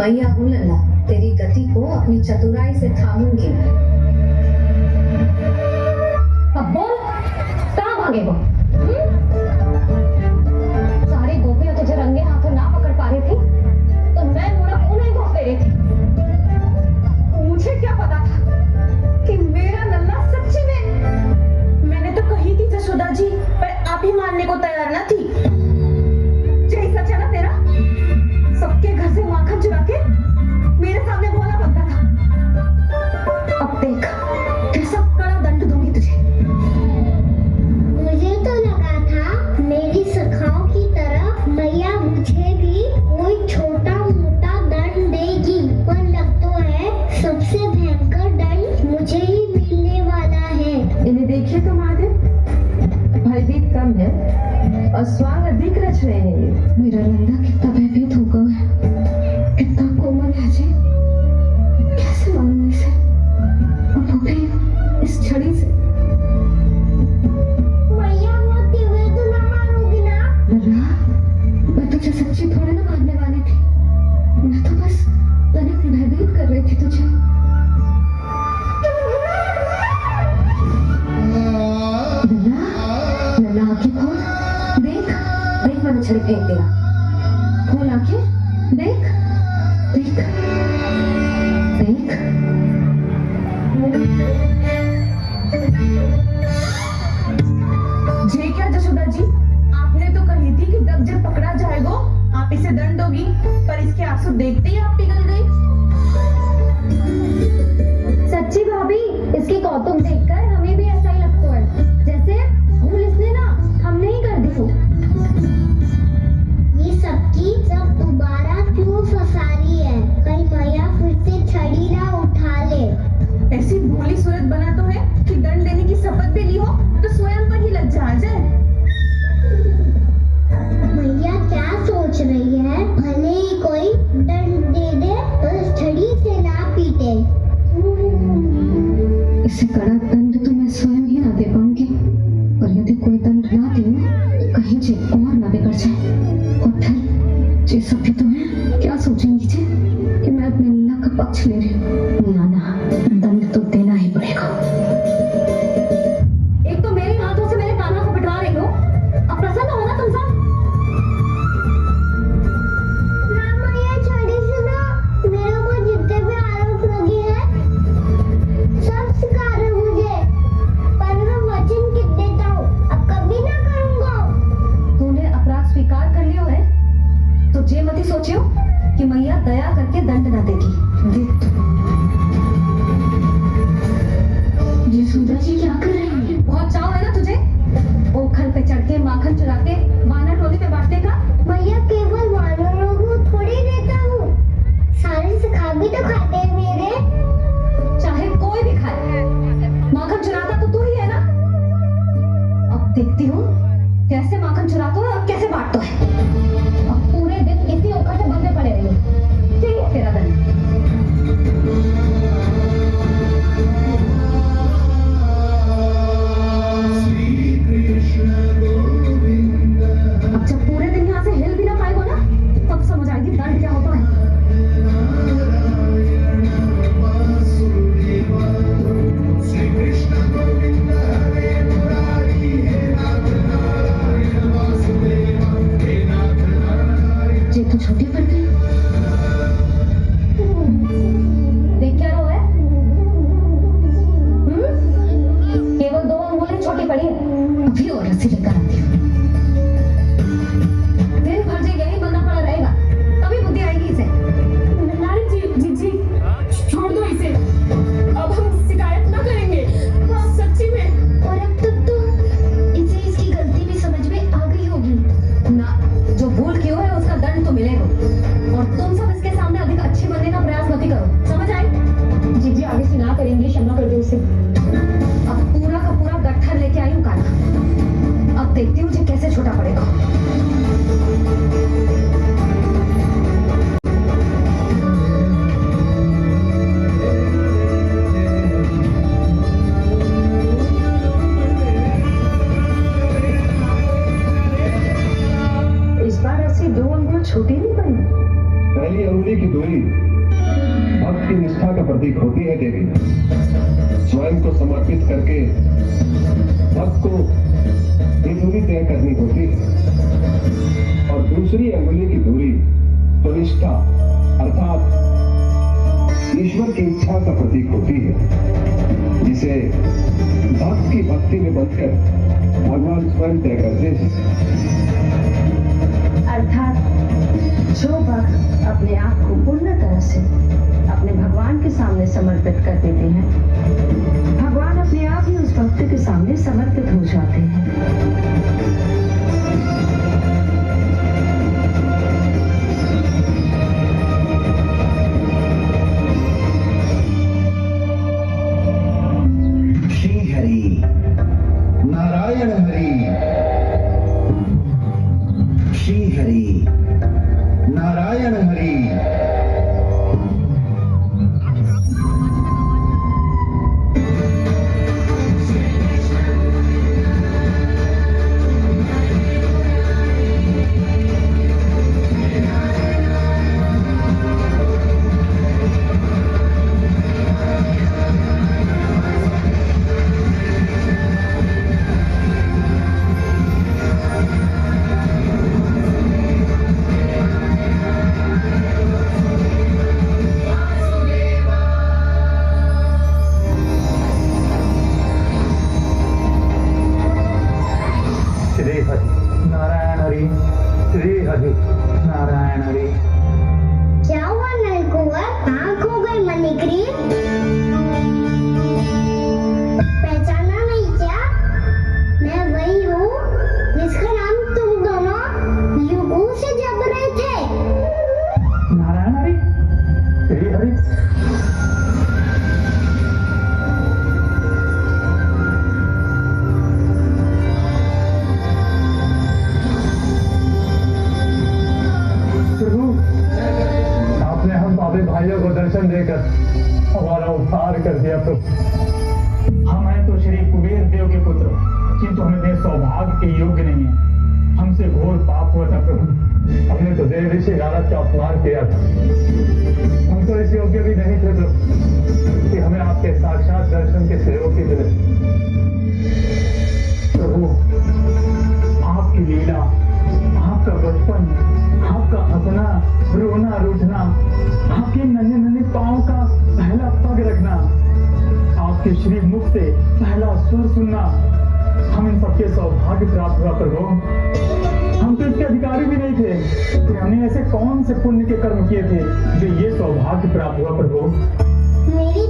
मैया उलला तेरी गति को अपनी चतुराई से थामूंगी। अब बोल, कहाँ भागे वो? सारी गोपियां तुझे रंगे हाथों ना पकड़ पा रही थी तो मैं मुड़ा उन्हें घोंस दे रही थी। मुझे क्या पता था कि मेरा नन्ना सच्ची में। मैंने तो कही थी जसोदा जी, पर आप ही मानने को तैयार ना थी। यही सच है ना तेरा? सबके घर से माखन चुरा के मेरे सामने बोला बनता था। अब देख कैसा कड़ा दंड दूंगी तुझे। मुझे तो लगा था मेरी सखाओं की तरह मैया मुझे भी कोई छोटा मोटा दंड देगी, पर लग तो है सबसे भयंकर दंड मुझे ही मिलने वाला है। इन्हें देखिए तो महादेव, भयभीत कम है और स्वांग अधिक रच रहे हैं। मेरा नंदा कितना भयभीत होगा, कितना कोमल है जी। कैसे मालूम इसे, और वो भी इस छड़ी से। मैया बोलते हुए तो ना मानोगी ना? नन्ना, मैं तुझे सच्ची थोड़ी ना मारने वाली थी। मैं तो बस तनिक भयभीत कर रही थी तुझे। नन्ना आंखें खोल, देख देख मैंने छड़ी फेंक दिया। खोल आंखें, देख देख देख। जी क्या जसोदा जी, आपने तो कही थी कि जब पकड़ा जाएगा आप इसे दंड दोगी, पर इसके आंसू देखते ही आप पिघल गई। सच्ची भाभी, इसकी कौतुक देखकर हमें भी ऐसा ही लगता है जैसे भूल इसने ना हमने ही कर दी हो। ये सबकी सब दोबारा क्यों फंसा रही है? कहीं मैया फिर से छड़ी ना उठा ले। ऐसी भोली सूरत बना तो है कि दंड देने की शपथ भी ली हो तो स्वयं पर ही लज्जा आ जाए। मैया क्या सोच रही है? भले ही कोई दंड दे दे पर छड़ी से ना पीटे। इसे कड़ा दंड तो मैं स्वयं ही ना दे पाऊंगी, पर यदि कोई दंड ना दे कहीं जे और ना बिगड़ जाए, और फिर जे सभी तो है क्या सोचेंगी जी कि मैं अपने लल्ला का पक्ष ले रही हूँ। ना ना, दंड तो देना ही पड़ेगा। एक तो मेरे हाथों से मेरे कान्हा को पिटवा रही हो, अब प्रसन्न हो ना तुम सब? ना मैया, छड़ी से ना मेरे को जितने भी आरोप लगे हैं सब स्वीकार है मुझे, पर मैं वचन कित देता हूँ अब कभी ना करूँगा। तूने अपराध स्वीकार कर लियो है तो जे मती सोचियो कि मैया दया करके दंड ना देगी। देख जी सुधा जी क्या कर रही है? बहुत चाव है ना तुझे ओखल पे चढ़ के माखन चुरा के वानर टोली पे बांटने का? मैया केवल वानरों को थोड़ी देता हूँ, सारे सखा भी तो खाते हैं मेरे। चाहे कोई भी खाए, माखन चुराता तो तू ही है ना। अब देखती हूँ कैसे माखन चुराता है और कैसे बांटता है। अब पूरे दिन इसी ओखल पे बंधे पड़े रहिए। ठीक है तेरा दंड। अब जब पूरे दिन यहाँ से हिल भी ना पाएगा ना, तब समझ आएगी दंड क्या होता है। ये तो छोटी पड़ गई। देख क्या रो है? केवल 2 अंगुलें छोटी पड़ी है। अभी और रस्सी लेकर आती हूँ। दिन भर जे यही बंधा पड़ा रहेगा तभी बुद्धि आएगी इसे। नारी जी छोड़ दो इसे, अब हम शिकायत ना करेंगे। सच्ची में। और अब तक तो इसे इसकी गलती भी समझ में आ गई होगी ना। जो भूल की हो है उसका दंड तो मिलेगा, और तुम सब इसके सामने अधिक अच्छे बनने का प्रयास मत करो, समझ आई? जी आगे से ना करेंगे, क्षमा कर दो उसे। अब पूरा का पूरा गट्ठर लेके आई हूँ कान्हा, अब देखती हूँ मुझे कैसे छोटा पड़ेगा। इस बार ऐसी 2 अंगुल छोटी नहीं पड़ी। पहली अंगुली की दूरी भक्त की निष्ठा का प्रतीक होती है देवी। स्वयं को समर्पित करके भक्त को ये दूरी तय करनी होती है। और दूसरी अंगुली की दूरी तो निष्ठा अर्थात ईश्वर की इच्छा का प्रतीक होती है, जिसे भक्त की भक्ति में बंधकर भगवान स्वयं तय करते हैं। अर्थात जो भक्त अपने आप को पूर्ण तरह से अपने भगवान के सामने समर्पित कर देते हैं, भगवान अपने आप ही उस भक्त के सामने समर्पित हो जाते हैं। श्री हरि नारायण हरि, श्री हरि नारायण हरि। श्री हरि नारायण हरि, श्री हरि नारायण हरि। क्या हुआ नलकुंवर? आँख हो गई मणिग्रीव? पहचाना नहीं क्या? मैं वही हूँ जिसका नाम तुम दोनों युगों से जप रहे थे। नारायण हरि, श्री हरि। प्रभु, आपने हम पापी भाइयों को दर्शन देकर हमारा उपकार कर दिया प्रभु। हम हैं तो श्री कुबेर देव के पुत्र, किंतु हमें देह सौभाग्य के योग्य नहीं है। हमसे घोर पाप हुआ था प्रभु। हमने तो देव ऋषि नारद का अपमान किया था। हम तो इस योग्य भी नहीं थे प्रभु कि हमें आपके साक्षात दर्शन के सहयोग की मिले। प्रभु, आपकी लीला, आपका बचपन, आपका अपना रोना रूठना, आपके नन्हे नन्हे पाँव का पहला पग रखना, आपके श्री मुख से पहला स्वर सुनना, हम इन सबके सौभाग्य प्राप्त हुआ प्रभु। हम तो इसके अधिकारी भी नहीं थे कि हमने ऐसे कौन से पुण्य के कर्म किए थे जो ये सौभाग्य प्राप्त हुआ प्रभु। मेरी